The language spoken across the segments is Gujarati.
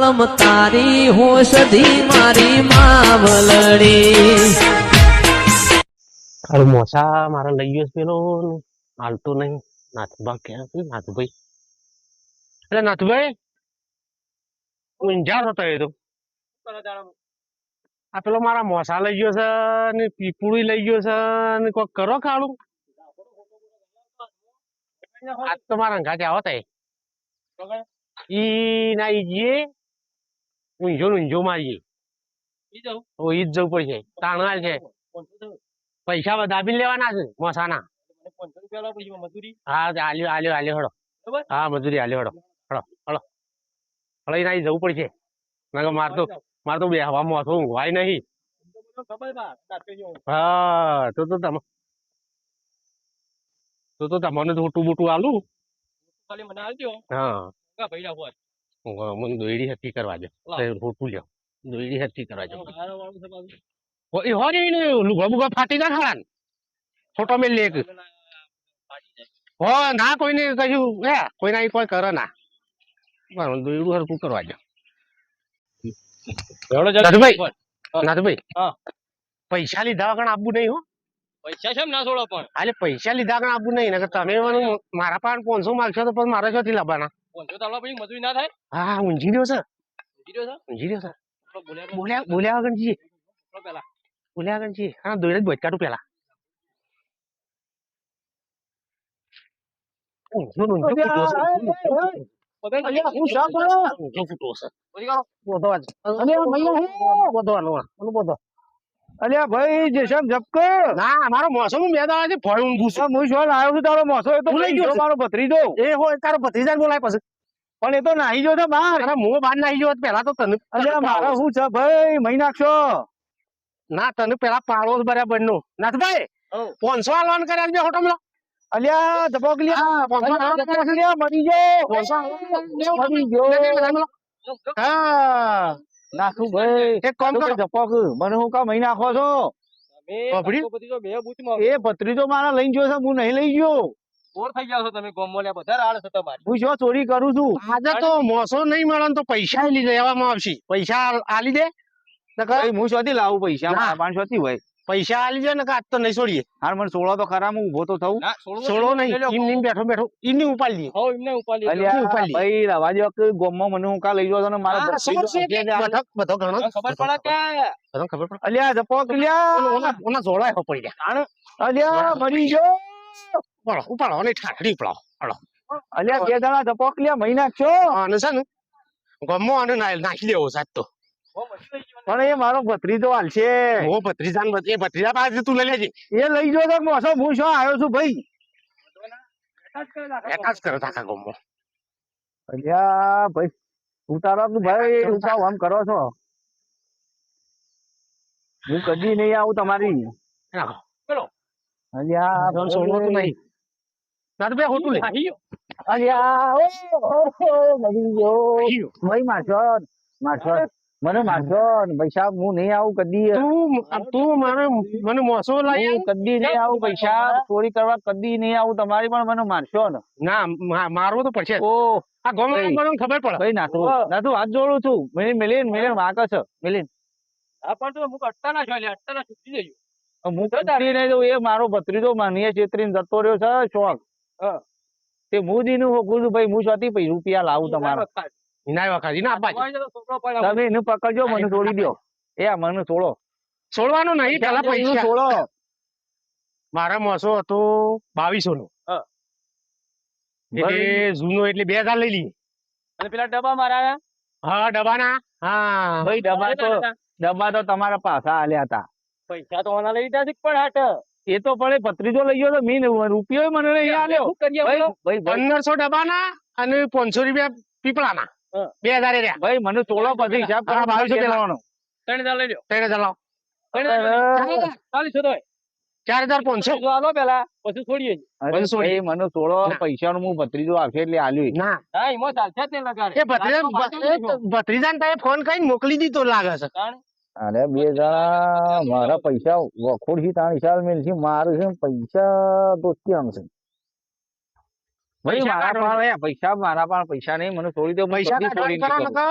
કલમ તારી હોશધી મારી માવલડી. અરે મોસા મારા લઈ ગયો છે પેલો હાલતો નહીં. નાથુભા ક્યાં છે? નાથુભાઈ, અરે નાથુભાઈ ઊંઝા થતો એ તો. આ પેલો મારા મોસા લઈ ગયો છે ને પીપુડી લઈ ગયો છે ને કોક કરો ખાડું. આજ તો મારા અંગાતે આવો તાય ઈ ના ઈ જઈએ ઊંઝો મારીએ. ઓ ઈ જ જવું પડશે. તાણવાલ છે, પૈસા બધા દાબી લેવાના છે મોસાના. હા આલ્યો હળો. હા મજૂરી આલ્યો હળો હળો એના જવું પડશે. માર તો બેહવા મોસો ઊંઘવાય નહીં. હા તો તમને થોટું બોટું આલું. હા મને દોયડી હરકી કરવા દે. થોટું લ્યો દોયડી હરકી કરવા દે. એ હોય ને લુગડા બુગડા ફાટી ના ખાડા ને ફોટો મેલ લે. હો ના કોઈને કશું હે કોઈના કોઈ કરે ના. દોયડું હરકું કરવા દે. નાથુભાઈ પૈસા લીધા વગર આપવું નહીં હો. પૈસા છે ના છોડો પણ એટલે પૈસા લીધા વગર આપવું નહીં ને. તમે મારા પાસે 500 માગશો તો પણ મારે ક્યાંથી લાવવાના? 500 તાળવા પછી મજૂરી ના થાય. હા ઊંઝી રહ્યો છે. બોલ્યા વગર જઈએ. બોલ્યા વગર જઈએ. હા દોડે જ બોજ કાઢું પેલા. અલ્યા ભાઈ જેસમ ઝપકો ના મારો મોસો હું 2 દાડાથી ફળ ઊંઘું છું. હું શું આવ્યો છું તારો મોસો એ તો ભૂલાઈ ગયો મારો ભત્રીજો. એ હોય તારો ભત્રીજા બોલાય પછી. પણ એ તો નાહી ગયો છે બહાર. અરે હું બહાર નાહી ગયો પેલા તો તને. અલ્યા મારો શું છે ભાઈ મહી નાખશો. ના તને પેલા પાડો બરાબર નું. નાથભાઈ 500 આલવાન કર્યા છે હોટલ માં. અલ્યા ધબક લ્યા 500 મરી ગયો. મરી ગયો. હા નાખું ભાઈ એક કામ કરો. ધપક મને હું કા મહી નાખો છો. એ ભત્રીજો મારા લઈ ગયો છે હું નહીં લઈ ગયો. ચોર થઈ ગયા છો તમે ગોમોલ્યા બધા રાડ છે તમારી. હું શું ચોરી કરું છું? આજે તો મોસો નહીં મળે તો પૈસા લઈ લેવામાં આવશે. પૈસા આલી દે. હું શોધી લાવું પૈસા? ના. 500 થી હોય. પૈસા આલી દે ને આજ તો નહીં છોડીએ. હાર મને 16 તો ખરા હું ઉભો તો થવું. છોડો નહીં એમ બેઠો એમની ઉપાડી હો એમને ઉપાડી અલ્યા ભાઈ રવા દો કે ગોમમાં મને હું કા લઈ ગયો ને મારા બધો ઘણો ખબર પડે કે બધો ખબર પડે. અલ્યા ધપક લ્યા ઓના જોડાય પડી ગયા. અલ્યા મરી ગયો. ઉપાડો અને ઠાઠડી ઉપાડો. હાલો અલ્યા 2 જણા ધપક લ્યા મહી નાખશો. અને છે ને ગમો અને નાખી દેવો સાત તો. પણ એ મારો ભત્રીજો હાલશે. ઓ ભત્રીજા પાસે તું લઈ લેજે. એ લઈ ગયો તો મોસો હું શું આવ્યો છું ભાઈ. એકાજ કરે આખા ગમો. અલ્યા ભાઈ ઉતારો ભાઈ ઉતાવ આમ કરો છો. હું કદી નહીં આવું તમારી. અલ્યા છોડવો તો નહીં. ના તો બે હોટું લે. અલ્યા મરી ગયો ભાઈ. મારશો મને મારશો પૈસા. હું નહીં આવું કદી. તું મને મોસો લાવી. હું કદી નહીં આવું પૈસા ચોરી કરવા કદી નહીં આવું તમારી. પણ મને મારશો ને. ના મારવો તો પડશે. ઓ આ ગમે ખબર પડે. ભાઈ નાથું હાથ જોડું છું. મેલીન વાંક છે મેલીન. હા પણ તો મુક અટ્ટા ના છોલે અટ્ટા ના છૂટી જજો. હું કદી નહીં દઉં. એ મારો ભત્રીજો માનીએ છેતરીને જતો રહ્યો છે શોખ. તે મુદી નું હોકું ભાઈ. હું શોથી પૈ રૂપિયા લાવું તમારા. તમે એને પકડજો મને છોડી દો. એ મને છોડો. છોડવાનું નહીં પેલા પૈસા છોડો. મારા મોસો હતો 2200 નો. એટલે જૂનો એટલે 2000 લઈ લઈએ. અને પેલા ડબ્બા મારા હા ડબ્બાના. હા ભાઈ ડબ્બા તો તમારા પાછા આલ્યા હતા. પૈસા તો ઓના લઈ લીધા છે પણ હાટ એ તો પડે ભત્રીજો લઈ ગયો તો મીન રૂપિયો મને નહીં આલ્યો. શું કરીએ ભાઈ બોલો? ભાઈ 1500 ડબ્બાના અને 500 રૂપિયા પીપળાના. 2000 રહ્યા. ભાઈ મને છોડો પછી હિસાબ કરો. 2200 પેલાવાનો. 3000 લઈ લ્યો. 3000 લાવો. 4000 તો 4500 જો આલો પેલા પછી છોડીએ. ભાઈ મને છોડો. પૈસા નું હું ભત્રીજો આવશે એટલે આલ્યું. ના હા એમાં ચાલશે જ ને લગાડે. એ ભત્રીજાને તમે ફોન કરીને મોકલી દીધો લાગે છે. અરે 2 જણા મારા પૈસા વખોડ થી 3 સાલ મેલ છે. મારું છે પૈસા તો ક્યાં છે ભાઈ? મારા પાસે પૈસા નહીં. મને છોડી દો. પૈસા છોડી કરો નકર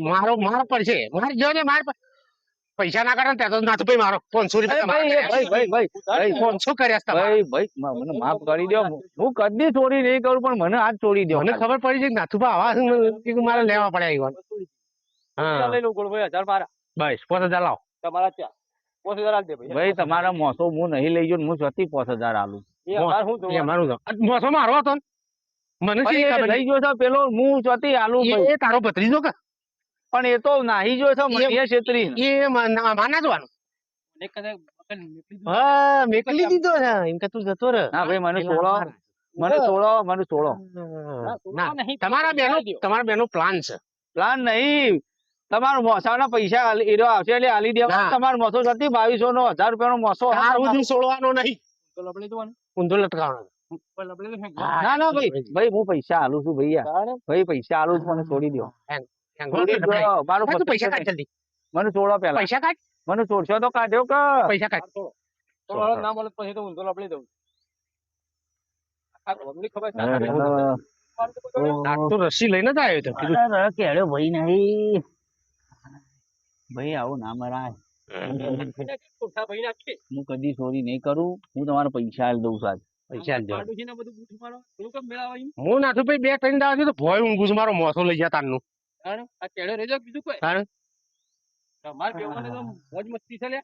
મારો પડશે મારે જો ને મારે પૈસા ના કરે ને ત્યાં તો નાથુભાઈ મારો 500 રૂપિયા 500 કર્યા છે તમારે. ભાઈ મને માફ કરી દો. હું કદી ચોરી નહીં કરું પણ મને આજ છોડી દો. મને ખબર પડી છે કે નાથુભા આવા છે ને કે મારે લેવા પડે ઈવન. હા લઈ લઉં ગોળભાઈ 1000 મારા બસ 5000 લાવો. તમારા ત્યાં 5000 આલ દે ભાઈ તમારા મોસો હું નહીં લઈ ગયો ને હું સ્વતી 5000 આલું. એ અમાર શું જોવાનું? મારું મોસો મારો હતો ને. મને શી ભાઈ, એ ખબર લઈ ગયો છે પેલો હું સ્વતી આલું ભાઈ. એ તારો ભત્રીજો કે પણ એ તો નાહી ગયો છે મને છેતરી. એ માના જવાનું. એક કદાચ મકાન નીકળી જતું. હા મેકલી દીધો છે એમ કે તું જતો રહે. ના ભાઈ મને છોડો મને છોડો. ના નહીં, તમારા બેનો પ્લાન છે. પ્લાન નહીં તમારો મોસાના પૈસા એરો આવશે એટલે આલી દેવા. ના. તમારો મોસો જતી 2200 નો 1000 રૂપિયાનો મોસો. તાર સુધી છોડવાનો નહીં. તો લબડી દેવાનું. ઊંધો લટકાવવાનો. પણ લબડી દે. ના ના ભાઈ હું પૈસા આલું છું ભૈયા. ભાઈ પૈસા આલું છું મને છોડી દો. છોડી દો. મારું તું પૈસા કાઢ જલ્દી. મને છોડો પેલા. પૈસા કાઢ. મને છોડશો તો કાઢ્યો કે પૈસા કાઢ. તો મારો નામ બોલે પછી તો હું તો લબડી દઉં. આ ગોમની ખબર છે? આ તો રસી લઈને જ આવ્યો તો કીધું અરે, કેળો ભાઈ નહીં ભાઈ આવું ના મરાય. કોઠા ભાઈ નાખી. હું કદી ચોરી નહીં કરું. હું તમારા પૈસા આલી દઉં સાહેબ. પૈસા આલજો. પાડોશીને બધું બૂઠ મારો. થોડું કેમ મેળાવા એમ? હું નાથું ભાઈ 2 ત્રણ દાડા તો ભોય ઊંઘું છું. મારો મોસો લઈ ગયા તારનું. તાણે આ કેળો રેજો બીજું કોઈ. તારે તમાર બેવને તો મોજ મસ્તી છે લે.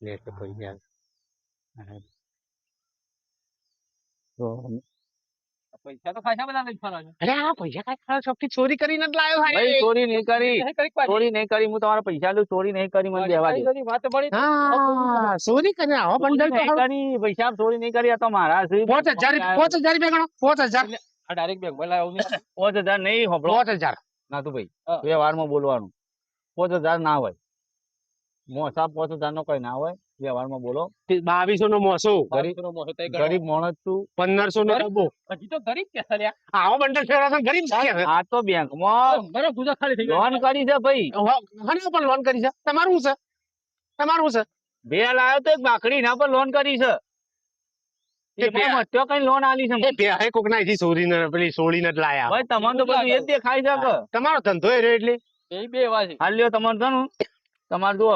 લે તો પૈસા. પૈસા તો ખાસા બધા લઈ ફરવા છે. અરે આ પૈસા કાઢ ખાવા શોખથી ચોરી કરીને જ લાવ્યો ભાઈ ભાઈ. ચોરી નહીં કરી. નહીં કરી પાછી. ચોરી નહીં કરી. હું તમારા પૈસા લઉં. ચોરી નહીં કરી. મને દેવા દે. બધી વાત મળી. હા ચોરી કરીને આવો બંડલ તો ચોરી નહીં કરી. પૈસા ચોરી નહીં કરી. આ તો મારા છે. 5000 રૂપિયા ગણો. 5000 આ ડાયરેક્ટ બેંક માં લાવ્યો નહીં. 5000 નહીં હોબળો 5000 ના તું ભાઈ હા. વ્યવહારમાં બોલવાનું. 5000 ના હોય. મોસા 5000 નો કઈ ના હોય. વ્યવહારમાં બોલો. 2200 નો મોસો. ગરીબનો મોહ તો એ ગણો. ગરીબ માણસ છું. 1500 નો ડબ્બો. હજી તો ગરીબ કે છે લ્યા. આવો બંડલ ફેરવા તો ગરીબ છે કે આ તો બેંકમાં મારો ગુજા ખાલી થઈ ગયો. લોન કરી છે ભાઈ. હને પર લોન કરી છે. તમારું છે. તમારું છે. બે લાયો તો એક બાકડી ના પર લોન કરી છે. એ બે- એમાં મત્યો કઈ લોન આલી છે. એ બે કોક ના થી ચોરીને પેલી સોળીને જ લાયા. ભાઈ તમારે તો બધું એ જ દેખાય છે કે તમારો ધંધો એ રહ્યો એટલે એ બે એવા છે. હાલ લ્યો તમારે છે ને તમારે જો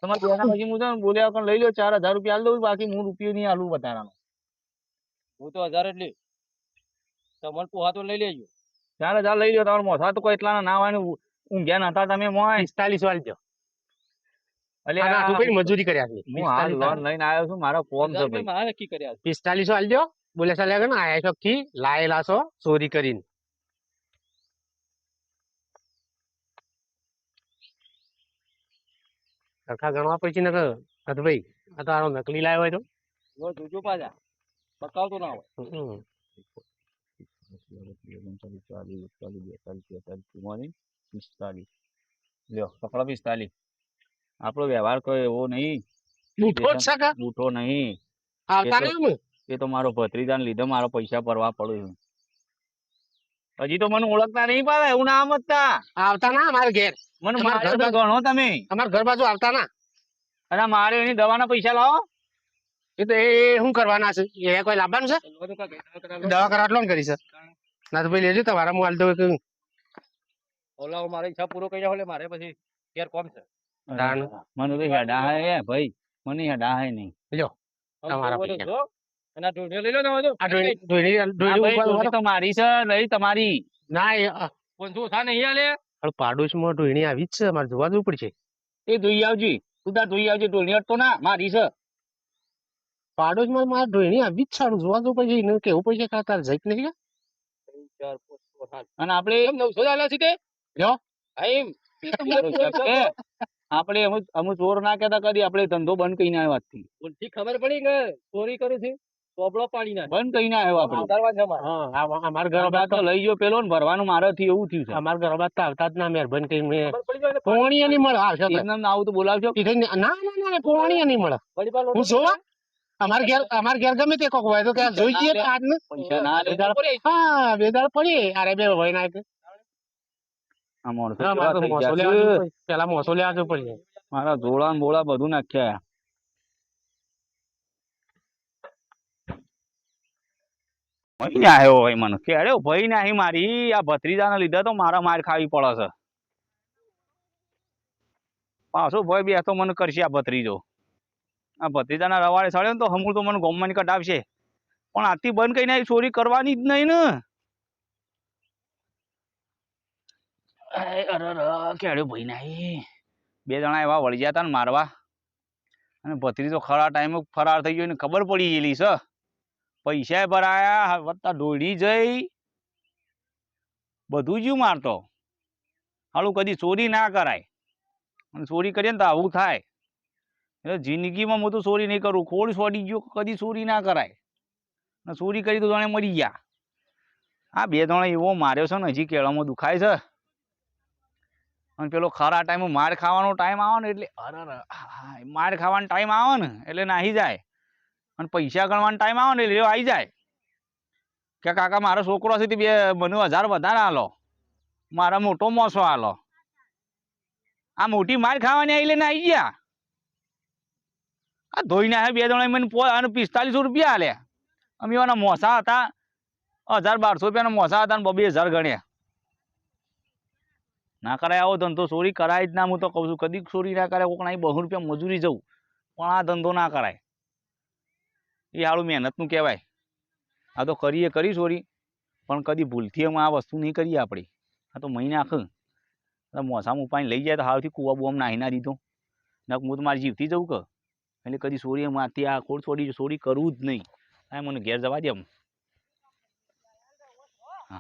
તમારે બેના પછી હું છે ને બોલ્યા વગર લઈ લો 4000 રૂપિયા આલ દઉં. બાકી હું રૂપિયો નહીં આલું વધારાનો. હું તો 1000 જ લઈ. તમારે પોહા તો લઈ લેજો. 4000 લઈ લો. તમારે મોસા તો કોઈ એટલા ના હોય ને ઊંઘ્યા નતા તમે મોય. 45 વાળજો. એટલે આ નાથું ભાઈ મજૂરી કર્યા છે. હું હાલ લોન લઈને આવ્યો છું. મારો ફોર્મ છે ભાઈ. મારા નક્કી કર્યા છે. 45 વાળજો. બોલે ચાલ્યા ગયો ને આયા છો થી લાયેલા છો ચોરી કરીને. સરખા ગણવા પછી ને ભાઈ આ તો આનો નકલી લાવ્યો હોય તો જો જોજો પાછા. બતાવતો ના હોય. હમ. 45 લ્યો પકડો 45. આપણો વ્યવહાર કોઈ એવો નહીં. બૂઠો જ છે કે બૂઠો નહીં. આવતા એ તો- નહીં એ તો મારો ભત્રીજાને લીધે મારો પૈસા ભરવા પડ્યો છે. હજી તો મને ઓળખતા નહીં પાડે. એવું ના સમજતા. આવતા ના અમારે ઘેર મને તમારા માર્યો ઘર તો ગણો તમે. અમારા ઘર બાજુ આવતા ના. અને મારે એની દવાના પૈસા લાવો. એ તો એ શું કરવાના છે એ કોઈ લાવવાનું છે બધું કાંઈ કરાવો. દવા કરાટ લોન કરી છે ના તો ભાઈ લેજો તમારા હું હાલ દઉં કે ઓલા મારે હિસાબ પૂરો કર્યા એટલે મારે પછી ઘેર કોમ છે. દાણ. મને તો હેડા હે ભાઈ. મને હેડા હે નહીં. લ્યો આમ તમારા જોવો તો પૈસા. જો. અને આ ઢોંઢિયો લઈ લો ને હવે તો. આ ઢોળી આ ભાઈ ઉપર ચોરી તો મારી છે નહીં તમારી. ના એ 500 થા નહીં આલે. પાડોશમાં ઢોળી આવી જ છે મારે જોવા જવું પડશે. એ ધોઈ આવજી. તું તાર ધોઈ આવજે. ટોળની અટતો ના મારી છે. પાડોશમાં મારે ઢોળી આવી જ છે હારું જોવા જવું પડશે એને કેવું પડશે કે તારે જઈક નહીં 4 500 થા. અને આપણે એમ 900 આલ્યા છે તે. લ્યો. હા એમ. આપણે અમુક ચોર ના કહેતા કદી આપણે ધંધો બંધ કરીને આવ્યા આજથી. ભૂલથી ખબર પડી કે ચોરી કરી છે. તોબડો પાડી નાખ. બંધ કરીને આવ્યો આપણે. ઉતારવા છે અમારે. હા અમારા ઘર આ તો લઈ ગયો પેલો ને ભરવાનું મારાથી એવું થયું છે. અમારા ઘર બાદ તો આવતા જ ના મહેરબાની કરીને મેં ખબર પડી જાય ને પોણીએ નહીં મળે આવશે તો. એમને આવું તો બોલાવજો. ઈ થઈને ના ના ના પોણીએ નહીં મળે વળી પાછો હું જોવા અમારે ઘેર ગમે તે કોક હોય તો ત્યાં જોઈ જઈએ આજને પૈસા ના લે. હા બે દાડ પડીએ અરે બે ભાઈ ના આ માણસો મારે તો કેવા થઈ મોસો ગયા લેવા છે. જવું પડશે. પેલા મોસો લેવા જવું પડશે મારા જોડા ને બોળા બધું નાખ્યા. ભાઈ ને આવ્યો ભાઈ મને કેડ્યો ભાઈ નહીં મારી આ ભત્રીજાને લીધે તો મારા માર ખાવી પડે છે પાછો ભાઈ બે તો મને કરશે આ ભત્રીજો આ ભત્રીજાના રવાડે સળ્યો ને તો હમું તો મને ગોમમાં કઢાવશે પણ આથી બંધ કઈ નહીં ચોરી કરવાની જ નહીં ને અરે કેડ્યો ભાઈ નહીં બે જણા એવા વળી ગયા હતા ને મારવા અને ભત્રીજો ખરા ટાઈમે ફરાર થઈ ગયો ને ખબર પડી ગયેલી છે પૈસા ભરાયા વત્તા દોડી જઈ બધું જ મારતો હાલું કદી ચોરી ના કરાય અને ચોરી કરીએ ને તો આવું થાય એટલે જિંદગીમાં હું તો ચોરી નહીં કરું ખોડ છોડી ગયો કદી ચોરી ના કરાય ને ચોરી કરી તો જાણે મરી ગયા આ બે જણા એવો માર્યો છે ને હજી કેળામાં દુખાય છે અને પેલો ખરા ટાઈમે માર ખાવાનો ટાઈમ આવે ને એટલે અરે માર ખાવાનો ટાઈમ આવે ને એટલે નાહી જાય અને પૈસા ગણવાનો ટાઈમ આવે ને એટલે આવી જાય કે કાકા મારો છોકરો છે તે બે મને 1000 વધારે આલો મારા મોટો મોસો આલો આ મોટી માર ખાવાની આવી લઈને આવી ગયા આ ધોઈને આવ્યા બે જણા મને 45 રૂપિયા આલ્યા અમે એના મોસા હતા 1000-1200 રૂપિયાના મોસા હતા ને 2000 ગણ્યા ના કરાય આવો ધંધો ચોરી કરાય જ ના હું તો કહું છું કદી ચોરી ના કરાય કોક 200 રૂપિયા મજૂરી જવું પણ આ ધંધો ના કરાય એ સારું મહેનતનું કહેવાય આ તો કરીએ કરી ચોરી પણ કદી ભૂલથી અમે આ વસ્તુ નહીં કરીએ આપણી આ તો મહિને આખું મોસામાં ઉપાઈને લઈ જાય તો હાવથી કુવા બુવામાં નાહી ના દીધો ના હું તો મારી જીવતી જવું કે એટલે કદી ચોરી એમાં આ ખોડ ચોરી કરવું જ નહીં આ મને ઘેર જવા દે એમ